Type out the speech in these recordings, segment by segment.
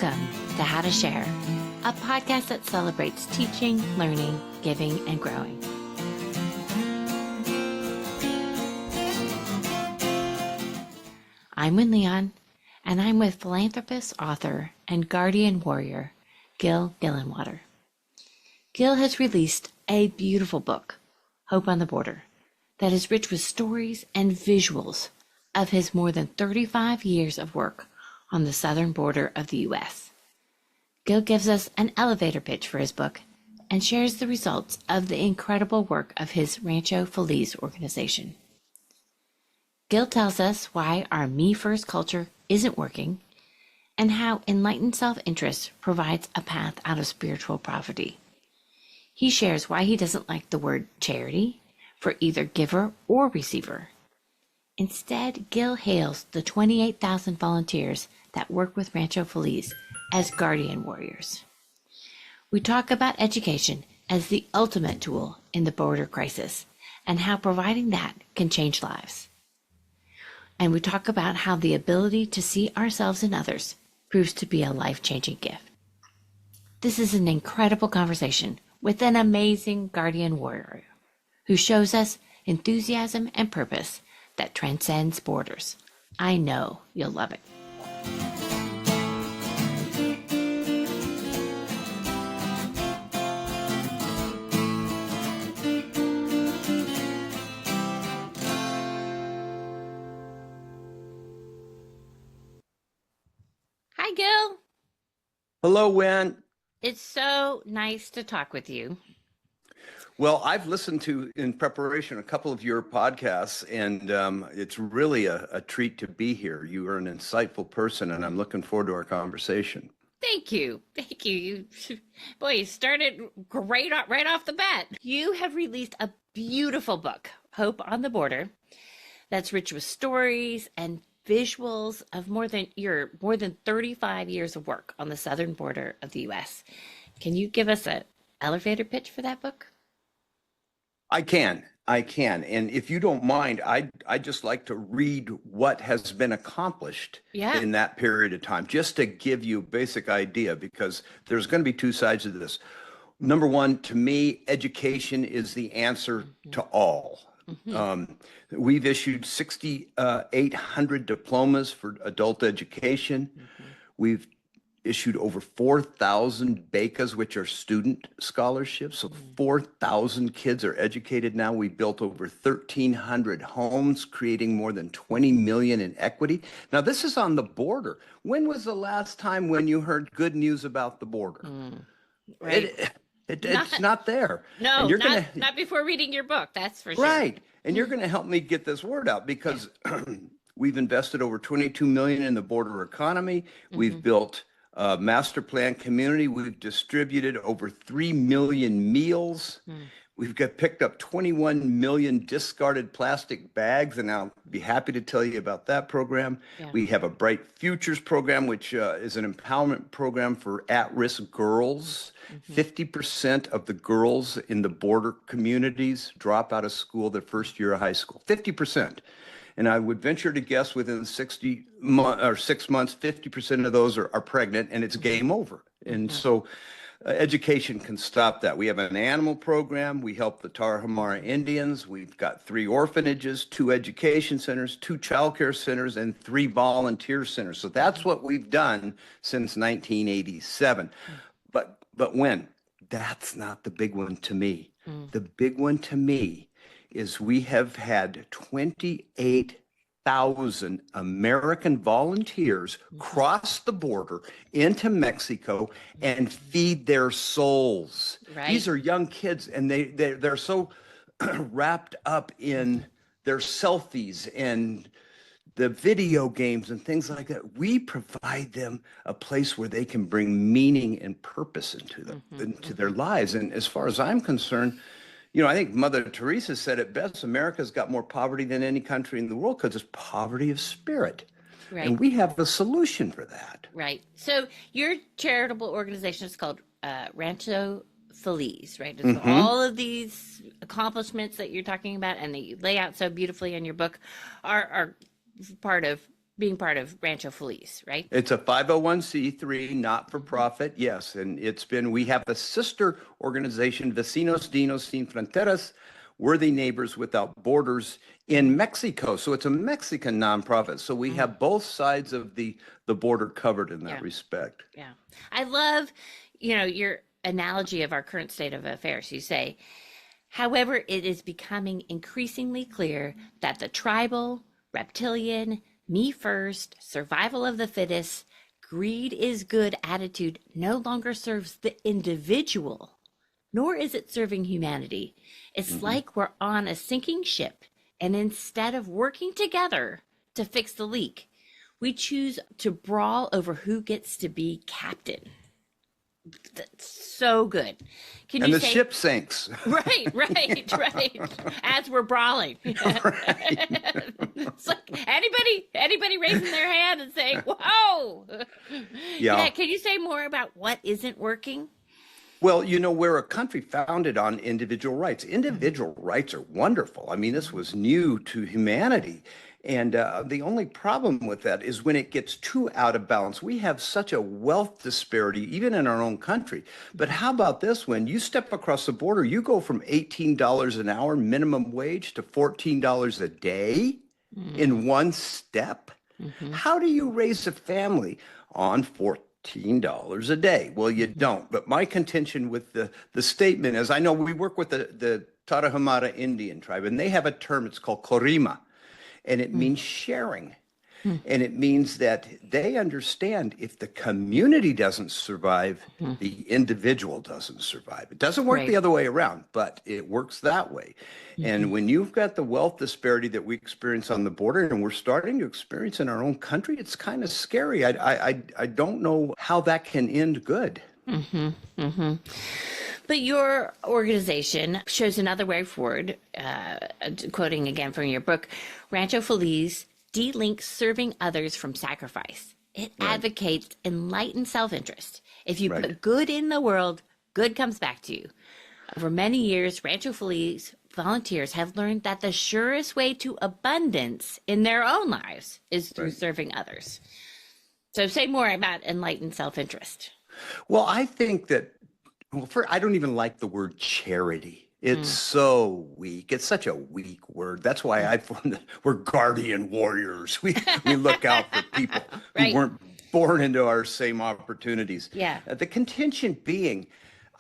Welcome to How to Share, a podcast that celebrates teaching, learning, giving, and growing. I'm Wynne Leon, and I'm with philanthropist, author, and guardian warrior, Gil Gillenwater. Gil has released a beautiful book, Hope on the Border, that is rich with stories and visuals of his more than 35 years of work on the southern border of the U.S. Gil gives us an elevator pitch for his book and shares the results of the incredible work of his Rancho Feliz organization. Gil tells us why our me-first culture isn't working and how enlightened self-interest provides a path out of spiritual poverty. He shares why he doesn't like the word charity for either giver or receiver. Instead, Gil hails the 28,000 volunteers that work with Rancho Feliz as guardian warriors. We talk about education as the ultimate tool in the border crisis and how providing that can change lives. And we talk about how the ability to see ourselves in others proves to be a life-changing gift. This is an incredible conversation with an amazing guardian warrior who shows us enthusiasm and purpose that transcends borders. I know you'll love it. Hi, Gil. Hello, Wynne. It's so nice to talk with you. Well, I've listened to, in preparation, a couple of your podcasts, and it's really a treat to be here. You are an insightful person, and I'm looking forward to our conversation. Thank you. Thank you. You started great right off the bat. You have released a beautiful book, Hope on the Border, that's rich with stories and visuals of more than 35 years of work on the southern border of the U.S. Can you give us an elevator pitch for that book? I can. And if you don't mind, I'd just like to read what has been accomplished in that period of time, just to give you a basic idea, because there's going to be two sides of this. Number one, to me, education is the answer to all. We've issued 6,800 diplomas for adult education. We've issued over 4,000 becas, which are student scholarships. So 4,000 kids are educated now. We built over 1,300 homes, creating more than 20 million in equity. Now, this is on the border. When was the last time when you heard good news about the border? Right. It's not there. No, and you're not before reading your book, that's for sure. Right. And you're going to help me get this word out, because we've invested over 22 million in the border economy. We've built a master plan community. We've distributed over 3 million meals. We've picked up 21 million discarded plastic bags, and I'll be happy to tell you about that program. We have a Bright Futures program, which is an empowerment program for at-risk girls. 50% of the girls in the border communities drop out of school their first year of high school. 50%. And I would venture to guess within 6 months, 50% of those are pregnant, and it's game over. And so education can stop that. We have an animal program. We help the Tarahumara Indians. We've got 3 orphanages, 2 education centers, 2 childcare centers, and 3 volunteer centers. So that's what we've done since 1987. But when? That's not the big one to me. The big one to me is we have had 28,000 American volunteers cross the border into Mexico and feed their souls. Right. These are young kids, and they're so wrapped up in their selfies and the video games and things like that. We provide them a place where they can bring meaning and purpose into their lives. And as far as I'm concerned, I think Mother Teresa said it best: America's got more poverty than any country in the world because it's poverty of spirit. Right. And we have a solution for that. Right. So your charitable organization is called Rancho Feliz, right? So all of these accomplishments that you're talking about and that you lay out so beautifully in your book are part of being part of Rancho Feliz, right? It's a 501c3, not for profit, yes. And we have a sister organization, Vecinos Dinos Sin Fronteras, Worthy Neighbors Without Borders in Mexico. So it's a Mexican nonprofit. So we have both sides of the border covered in that respect. Yeah. I love, your analogy of our current state of affairs. You say, however, it is becoming increasingly clear that the tribal, reptilian, me first, survival of the fittest, greed is good attitude no longer serves the individual, nor is it serving humanity. It's like we're on a sinking ship, and instead of working together to fix the leak, we choose to brawl over who gets to be captain. That's so good. And the ship sinks. Right. As we're brawling. Right. It's like anybody raising their hand and saying, whoa. Yeah. Can you say more about what isn't working? Well, we're a country founded on individual rights. Individual rights are wonderful. I mean, this was new to humanity. And the only problem with that is when it gets too out of balance. We have such a wealth disparity, even in our own country. But how about this? When you step across the border, you go from $18 an hour minimum wage to $14 a day in one step. How do you raise a family on $14 a day? Well, you don't. But my contention with the statement is, I know we work with the Tarahumara Indian tribe, and they have a term, it's called korima. And it means sharing. And it means that they understand if the community doesn't survive, the individual doesn't survive. It doesn't work the other way around, but it works that way. And when you've got the wealth disparity that we experience on the border, and we're starting to experience in our own country, it's kind of scary. I don't know how that can end good. But your organization shows another way forward, quoting again from your book, Rancho Feliz delinks serving others from sacrifice. It advocates enlightened self-interest. If you put good in the world, good comes back to you. Over many years, Rancho Feliz volunteers have learned that the surest way to abundance in their own lives is through serving others. So say more about enlightened self-interest. Well, I think that, I don't even like the word charity. It's so weak. It's such a weak word. That's why we're guardian warriors. We look out for people who weren't born into our same opportunities. Yeah. The contention being,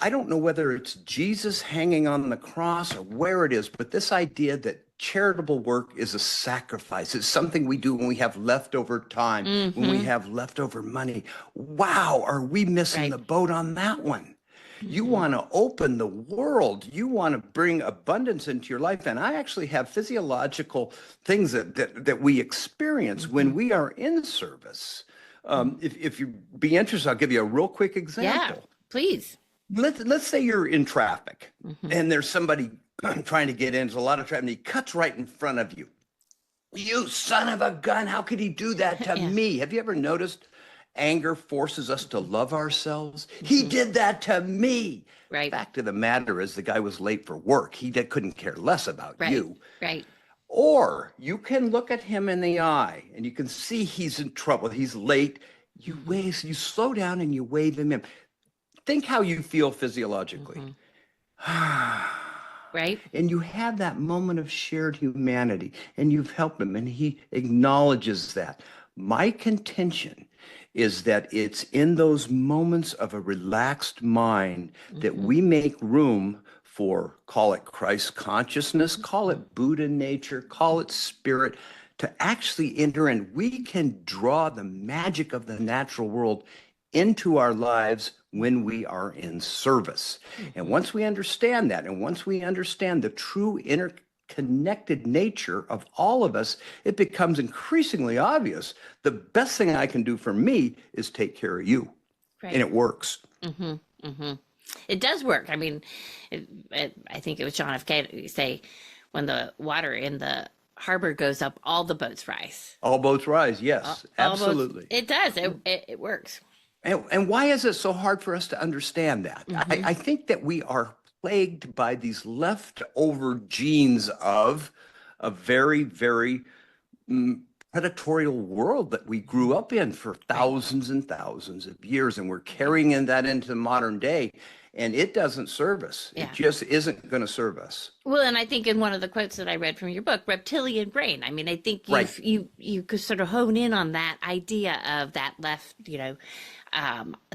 I don't know whether it's Jesus hanging on the cross or where it is, but this idea that charitable work is a sacrifice. It's something we do when we have leftover time, when we have leftover money. Wow, are we missing the boat on that one? You want to open the world. You want to bring abundance into your life. And I actually have physiological things that we experience when we are in service. If you be interested, I'll give you a real quick example. Yeah, please. Let's say you're in traffic and there's somebody trying to get in. There's a lot of traffic and he cuts right in front of you. You son of a gun. How could he do that to me? Have you ever noticed anger forces us to love ourselves? He did that to me. Right. Fact of the matter is the guy was late for work. He couldn't care less about you. Right. Or you can look at him in the eye and you can see he's in trouble. He's late. You slow down and you wave him in. Think how you feel physiologically. Right. And you have that moment of shared humanity and you've helped him and he acknowledges that. My contention is that it's in those moments of a relaxed mind that we make room for, call it Christ consciousness, call it Buddha nature, call it spirit, to actually enter in. We can draw the magic of the natural world into our lives when we are in service. And once we understand that, and once we understand the true interconnected nature of all of us, it becomes increasingly obvious. The best thing I can do for me is take care of you. And it works. It does work. I mean, I think it was John F. Kennedy say, when the water in the harbor goes up, all the boats rise. All boats rise, yes, absolutely. It does. It works. And why is it so hard for us to understand that? I think that we are plagued by these leftover genes of a very, very predatorial world that we grew up in for thousands and thousands of years, and we're carrying that into the modern day, and it doesn't serve us. Yeah. It just isn't going to serve us. Well, and I think in one of the quotes that I read from your book, reptilian brain. I mean, I think Right. you could sort of hone in on that idea of that left,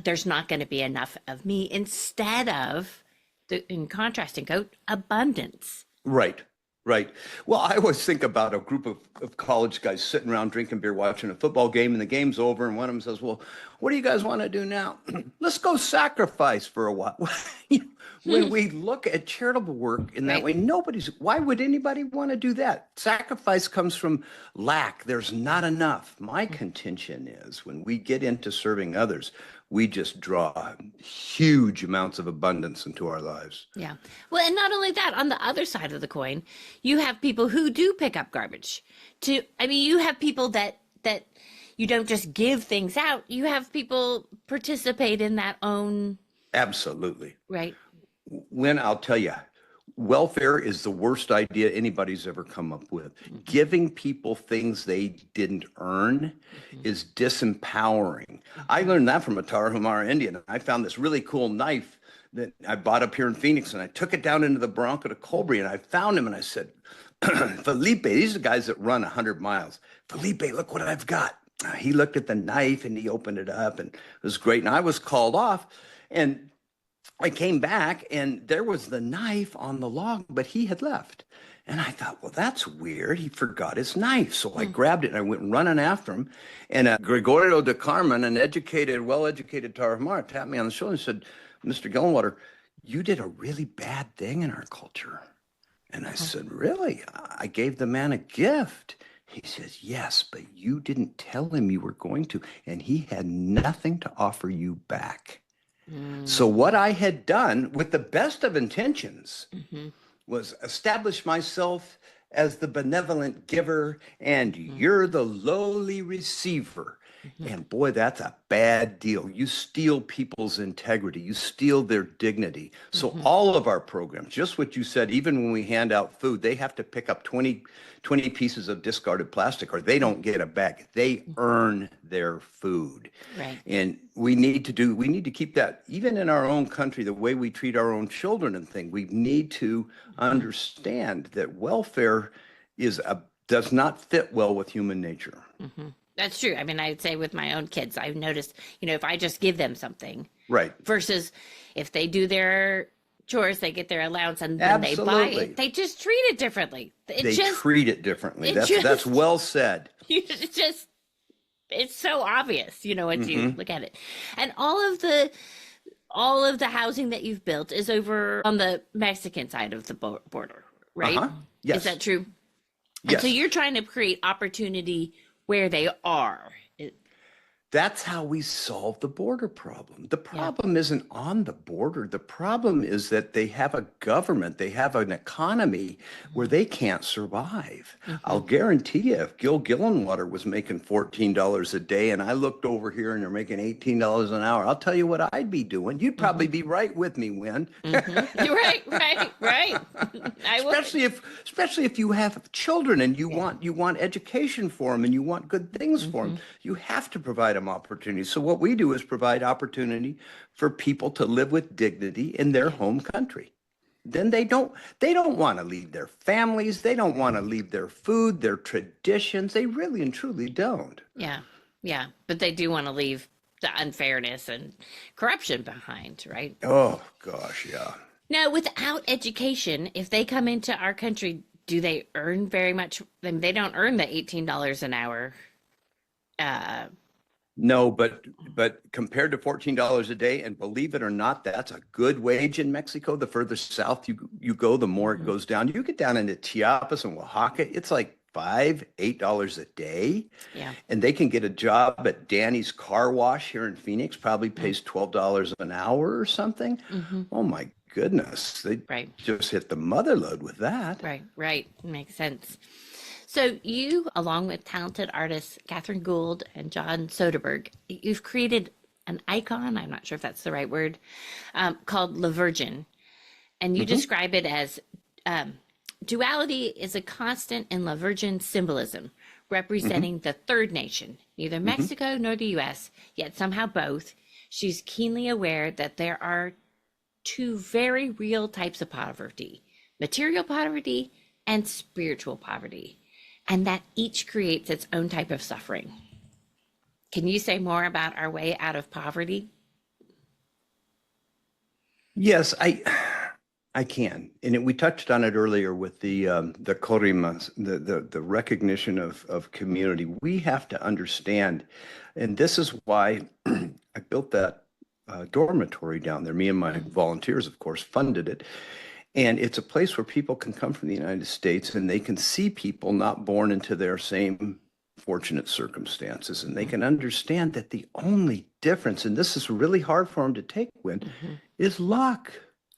there's not going to be enough of me, instead of in contrasting quote, abundance. Right. Right. Well, I always think about a group of college guys sitting around drinking beer, watching a football game, and the game's over, and one of them says, "Well, what do you guys want to do now? Let's go sacrifice for a while." When we look at charitable work in that way, why would anybody want to do that? Sacrifice comes from lack. There's not enough. My contention is when we get into serving others, we just draw huge amounts of abundance into our lives. Yeah. Well, and not only that, on the other side of the coin, you have people who do pick up garbage. You have people that you don't just give things out. You have people participate in that own. Absolutely. Right. When I'll tell you, welfare is the worst idea anybody's ever come up with. Giving people things they didn't earn is disempowering. I learned that from a Tarahumara Indian. I found this really cool knife that I bought up here in Phoenix, and I took it down into the Bronco to Colbury, and I found him, and I said, Felipe, these are guys that run 100 miles. Felipe, look what I've got. He looked at the knife, and he opened it up, and it was great. And I was called off, and I came back, and there was the knife on the log, but he had left. And I thought, well, that's weird. He forgot his knife. So I grabbed it, and I went running after him. And Gregorio de Carmen, an well-educated Tarahumara, tapped me on the shoulder and said, "Mr. Gillenwater, you did a really bad thing in our culture." And I said, "Really?" I gave the man a gift. He says, "Yes, but you didn't tell him you were going to, and he had nothing to offer you back." So what I had done with the best of intentions was establish myself as the benevolent giver, and you're the lowly receiver. And boy, that's a bad deal. You steal people's integrity. You steal their dignity. So all of our programs, just what you said, even when we hand out food, they have to pick up 20 pieces of discarded plastic, or they don't get a bag. They earn their food. Right. And we need to keep that, even in our own country, the way we treat our own children and things. We need to understand that welfare does not fit well with human nature. That's true. I mean, I'd say with my own kids, I've noticed, if I just give them something, right, versus if they do their chores, they get their allowance, and then they buy it. They just treat it differently. They treat it differently. That's well said. It's so obvious, once you look at it. And all of the housing that you've built is over on the Mexican side of the border, right? Yes. Is that true? Yes. And so you're trying to create opportunity where they are. That's how we solve the border problem. The problem isn't on the border. The problem is that they have a government, they have an economy where they can't survive. I'll guarantee you, if Gil Gillenwater was making $14 a day and I looked over here and they're making $18 an hour, I'll tell you what I'd be doing. You'd probably be right with me, Wynne. You're right. Especially if you have children and you want education for them and you want good things for them. You have to provide them opportunities. So what we do is provide opportunity for people to live with dignity in their home country. Then they don't want to leave their families. They don't want to leave their food, their traditions. They really and truly don't. Yeah. But they do want to leave the unfairness and corruption behind, right? Oh, gosh, yeah. Now, without education, if they come into our country, do they earn very much? They don't earn the $18 an hour. No, but compared to $14 a day, and believe it or not, that's a good wage in Mexico. The further south you go, the more it goes down. You get down into Chiapas and Oaxaca, it's like $8 a day. Yeah. And they can get a job at Danny's Car Wash here in Phoenix, probably pays $12 an hour or something. Oh my goodness. They just hit the mother lode with that. Right. Makes sense. So you, along with talented artists Catherine Gould and John Soderberg, you've created an icon, I'm not sure if that's the right word, called La Virgin. And you describe it as duality is a constant in La Virgin symbolism, representing the third nation, neither Mexico nor the US, yet somehow both. She's keenly aware that there are two very real types of poverty: material poverty and spiritual poverty, and that each creates its own type of suffering. Can you say more about our way out of poverty? Yes, I can, and we touched on it earlier with the korimas, the recognition of community. We have to understand, and this is why I built that dormitory down there. Me and my volunteers, of course, funded it, and it's a place where people can come from the United States and they can see people not born into their same fortunate circumstances, and they can understand that the only difference, and this is really hard for them to take, Wynne, is luck.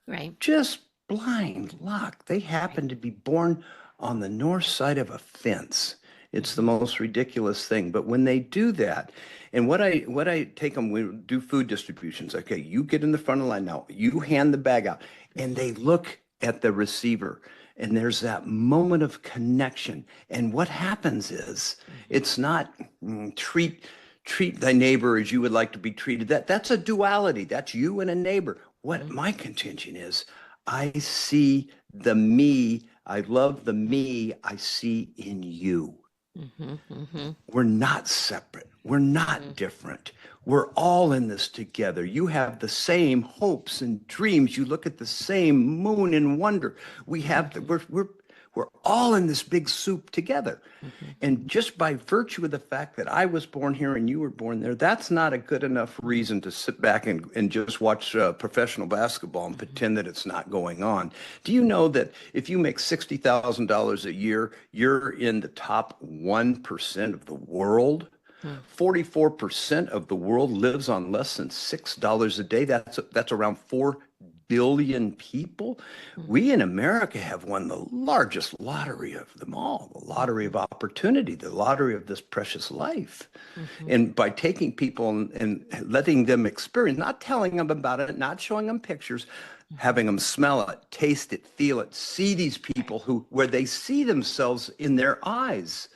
Right. Just blind luck. They happen to be born on the north side of a fence. It's the most ridiculous thing. But when they do that, and what I take them, we do food distributions. Okay, you get in the front of the line now. You hand the bag out, and they look at the receiver, and there's that moment of connection. And what happens is, it's not treat thy neighbor as you would like to be treated. That's a duality. That's you and a neighbor. What my contention is, I see the me, I love the me I see in you. We're not separate. We're not different. We're all in this together. You have the same hopes and dreams. You look at the same moon and wonder. We're all in this big soup together. And just by virtue of the fact that I was born here and you were born there, that's not a good enough reason to sit back and just watch professional basketball and pretend that it's not going on. Do you know that if you make $60,000 a year, you're in the top 1% of the world? 44% of the world lives on less than $6 a day. That's around 4 billion people. We in America have won the largest lottery of them all, the lottery of opportunity, the lottery of this precious life. And by taking people and letting them experience, not telling them about it, not showing them pictures, having them smell it, taste it, feel it, see these people where they see themselves in their eyes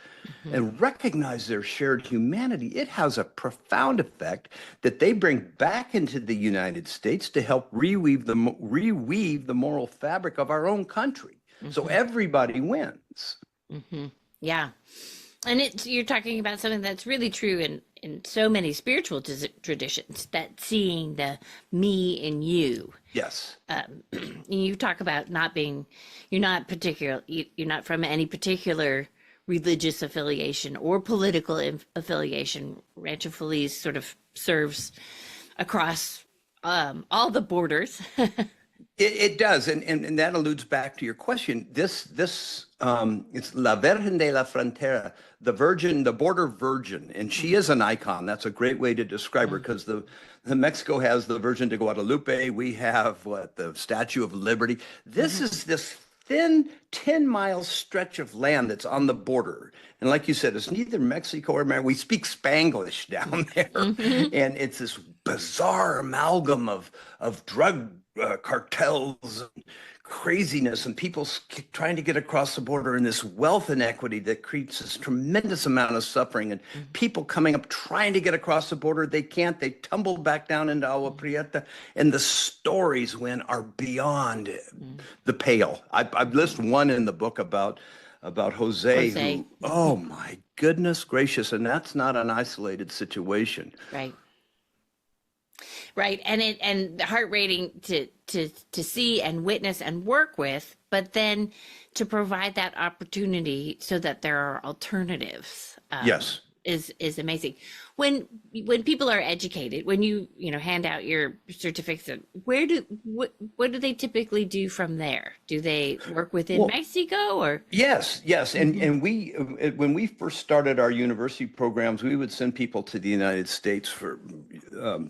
and recognize their shared humanity, it has a profound effect that they bring back into the United States to help reweave the moral fabric of our own country. So everybody wins. Yeah. And you're talking about something that's really true in so many spiritual traditions, that seeing the me in you. Yes. You talk about you're not from any particular religious affiliation or political affiliation. Rancho Feliz sort of serves across all the borders. It does, and that alludes back to your question. This it's La Virgen de la Frontera, the Virgin, the border virgin, and she is an icon. That's a great way to describe her, because the Mexico has the Virgin de Guadalupe. We have the Statue of Liberty. This is this thin 10-mile stretch of land that's on the border. And like you said, it's neither Mexico or America. We speak Spanglish down there. And it's this bizarre amalgam of drug cartels and craziness and people trying to get across the border, and this wealth inequity that creates this tremendous amount of suffering, and people coming up trying to get across the border. They can't. They tumble back down into Agua Prieta, and the stories, Wynne, are beyond the pale. I list one in the book about Jose. Who, oh my goodness gracious, and that's not an isolated situation. Right. And heart-rating to see and witness and work with, but then to provide that opportunity so that there are alternatives. Yes. Is amazing. When people are educated, when you hand out your certificates, what do they typically do from there? Do they work within Mexico or? Yes. And we, when we first started our university programs, we would send people to the United States for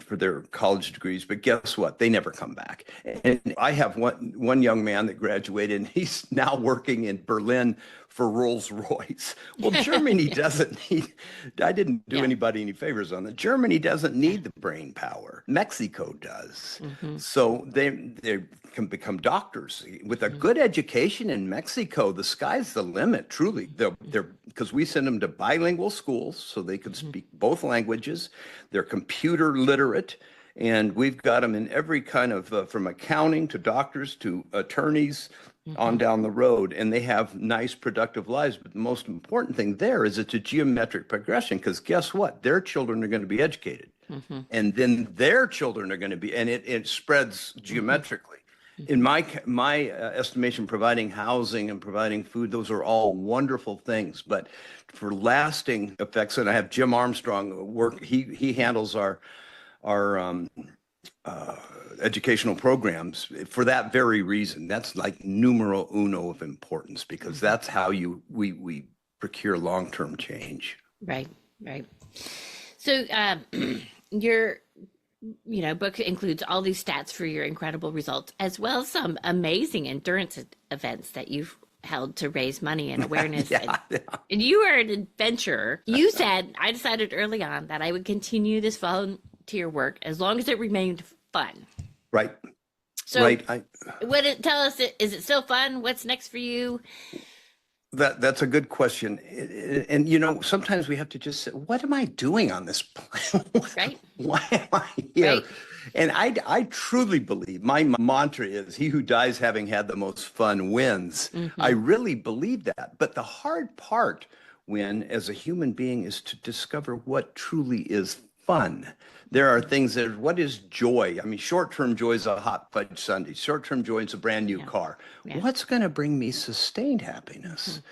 their college degrees, but guess what? They never come back. And I have one young man that graduated, and he's now working in Berlin for Rolls-Royce. Well, Germany doesn't need, I didn't do anybody any favors on that. Germany doesn't need the brain power. Mexico does. So they can become doctors with a good education in Mexico. The sky's the limit, truly. They're because we send them to bilingual schools so they can speak both languages. They're computer literate, and we've got them in every kind of from accounting to doctors to attorneys on down the road, and they have nice, productive lives. But the most important thing there is it's a geometric progression, because guess what? Their children are going to be educated, and then their children are going to be, and it spreads geometrically. In my estimation, providing housing and providing food, those are all wonderful things. But for lasting effects, and I have Jim Armstrong work. He handles our educational programs for that very reason. That's like numero uno of importance, because that's how we procure long-term change. Right, right. So your book includes all these stats for your incredible results, as well as some amazing endurance events that you've held to raise money and awareness. And you are an adventurer. You said, I decided early on that I would continue this volunteer work as long as it remained fun. Right. So right. Tell us, is it still fun? What's next for you? That's a good question. And sometimes we have to just say, what am I doing on this planet? Right. Why am I here? Right. And I truly believe, my mantra is, he who dies having had the most fun wins. I really believe that. But the hard part, Wynne, as a human being, is to discover what truly is fun. There are things that, what is joy? I mean, short-term joy is a hot fudge sundae. Short-term joy is a brand new car. What's going to bring me sustained happiness?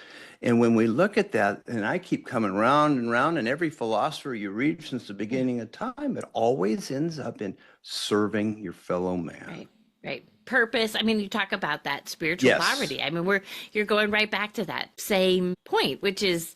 And when we look at that, and I keep coming round and round, and every philosopher you read since the beginning of time, it always ends up in serving your fellow man. Right, right. Purpose. I mean, you talk about that spiritual poverty. I mean, you're going right back to that same point, which is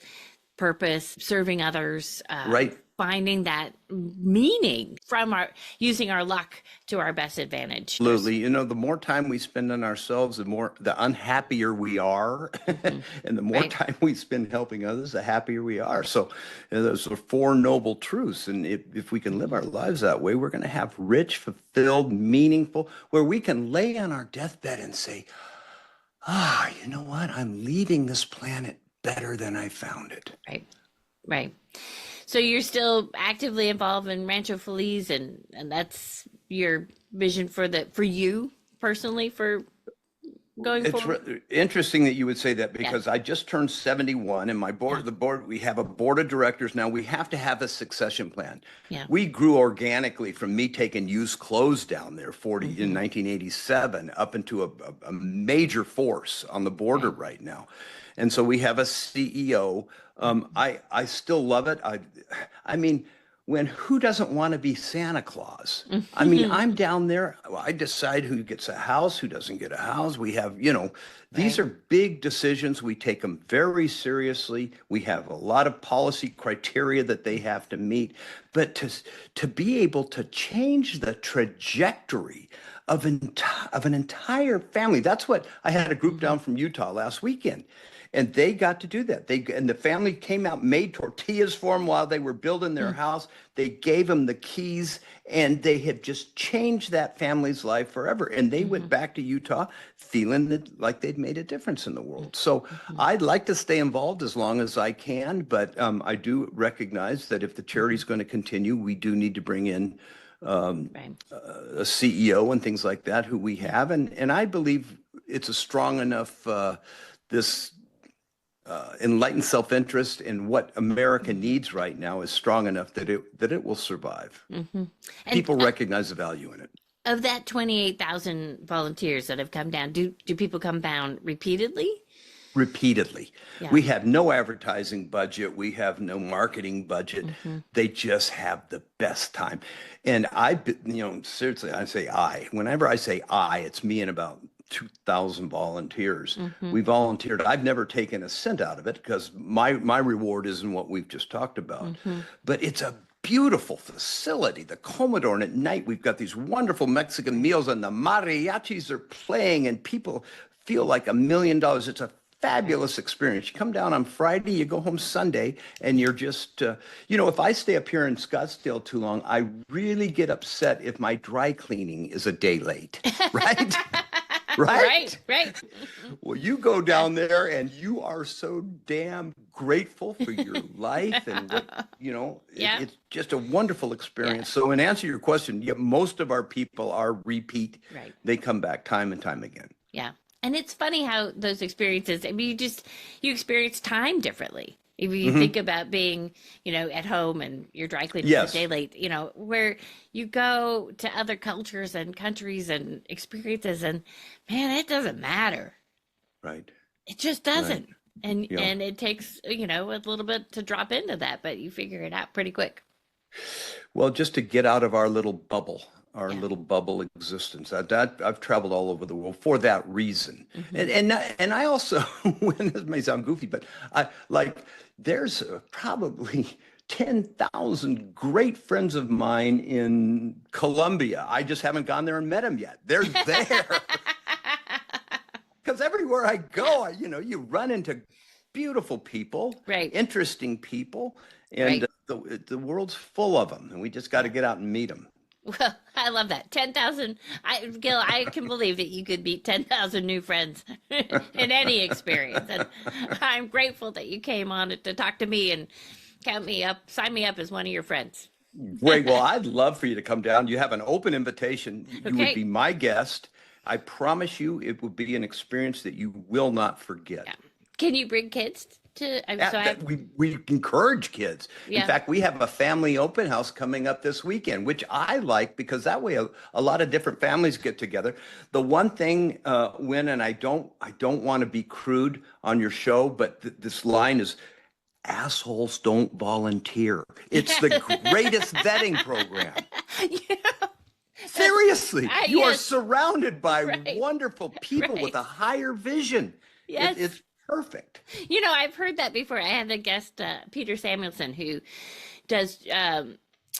purpose, serving others. Right. Finding that meaning from using our luck to our best advantage. Absolutely. The more time we spend on ourselves, the unhappier we are. And the more time we spend helping others, the happier we are. So those are four noble truths. And if we can live our lives that way, we're going to have rich, fulfilled, meaningful, where we can lay on our deathbed and say, you know what? I'm leaving this planet better than I found it. Right. Right. So you're still actively involved in Rancho Feliz, and that's your vision for you personally for going forward? It's interesting that you would say that, because I just turned 71, and we have a board of directors now. We have to have a succession plan. We grew organically from me taking used clothes down there in 1987 up into a major force on the border right now. And so we have a CEO. I still love it. I mean, who doesn't want to be Santa Claus? I mean, I'm down there. I decide who gets a house, who doesn't get a house. We have, these are big decisions. We take them very seriously. We have a lot of policy criteria that they have to meet. But to be able to change the trajectory of an entire family. That's what I had a group down from Utah last weekend. And they got to do that. And the family came out, made tortillas for them while they were building their house. They gave them the keys, and they have just changed that family's life forever. And they went back to Utah feeling like they'd made a difference in the world. So I'd like to stay involved as long as I can, but I do recognize that if the charity's going to continue, we do need to bring in a CEO and things like that, who we have. And I believe it's a strong enough, this enlightened self-interest in what America needs right now is strong enough that it will survive. People recognize the value in it. Of that 28,000 volunteers that have come down, do people come down repeatedly? Repeatedly. We have no advertising budget. We have no marketing budget. They just have the best time. And seriously, whenever I say it's me and about 2,000 volunteers. We volunteered. I've never taken a cent out of it, because my reward isn't what we've just talked about. But it's a beautiful facility, the Comodore, and at night we've got these wonderful Mexican meals, and the mariachis are playing, and people feel like $1 million. It's a fabulous experience. You come down on Friday, you go home Sunday, and you're just, if I stay up here in Scottsdale too long, I really get upset if my dry cleaning is a day late, right? right? Right. Well, you go down there and you are so damn grateful for your life and what, Yeah. it's just a wonderful experience. Yeah. So in answer to your question, yeah, most of our people are repeat. Right. They come back time and time again. Yeah. And it's funny how those experiences, I mean, you experience time differently. If you think about being, at home and you're dry cleaning a Yes. day late, where you go to other cultures and countries and experiences, and man, it doesn't matter. Right. It just Right. doesn't. And Yeah. and it takes, a little bit to drop into that, but you figure it out pretty quick. Well, just to get out of our little bubble, our Yeah. little bubble existence. I've traveled all over the world for that reason. And I also, this may sound goofy, but there's probably 10,000 great friends of mine in Colombia. I just haven't gone there and met them yet. They're there. Because everywhere I go, you run into beautiful people, Right. interesting people, and the world's full of them, and we just got to get out and meet them. Well, I love that. 10,000. Gil, I can believe that you could meet 10,000 new friends in any experience. And I'm grateful that you came on to talk to me and sign me up as one of your friends. Great. Well, I'd love for you to come down. You have an open invitation. You Okay. would be my guest. I promise you it would be an experience that you will not forget. Yeah. Can you bring kids to? We encourage kids. Yeah. In fact, we have a family open house coming up this weekend, which I like because that way a lot of different families get together. The one thing, Wynne, and I don't want to be crude on your show, but this line is, assholes don't volunteer. It's the greatest vetting program. Seriously, you are surrounded by wonderful people with a higher vision. Yes. It's perfect. I've heard that before. I had a guest, Peter Samuelson, who does.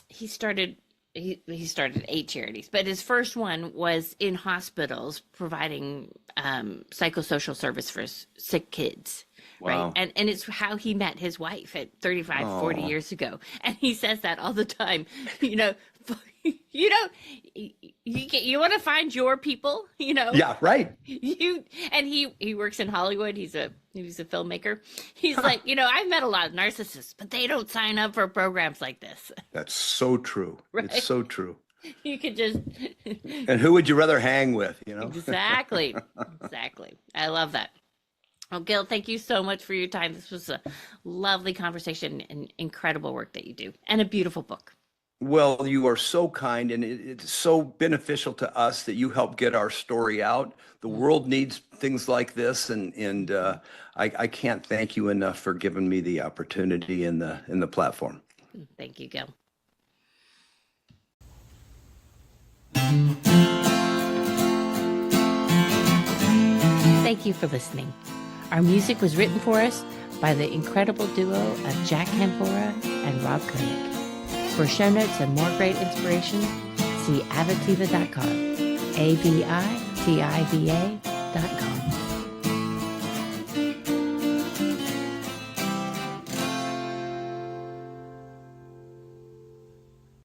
He started 8 charities, but his first one was in hospitals providing psychosocial service for sick kids. Wow. Right. And it's how he met his wife at 35, 40 years ago. And he says that all the time, you want to find your people, Yeah, right. He works in Hollywood. He's a filmmaker. He's like, I've met a lot of narcissists, but they don't sign up for programs like this. That's so true. Right. It's so true. You could just And who would you rather hang with, Exactly. I love that. Well, Gil, thank you so much for your time. This was a lovely conversation and incredible work that you do, and a beautiful book. Well, you are so kind, and it's so beneficial to us that you help get our story out. The world needs things like this, and I can't thank you enough for giving me the opportunity in the platform. Thank you, Gil. Thank you for listening. Our music was written for us by the incredible duo of Jack Campora and Rob Koenig. For show notes and more great inspiration, see avitiva.com, avitiva.com.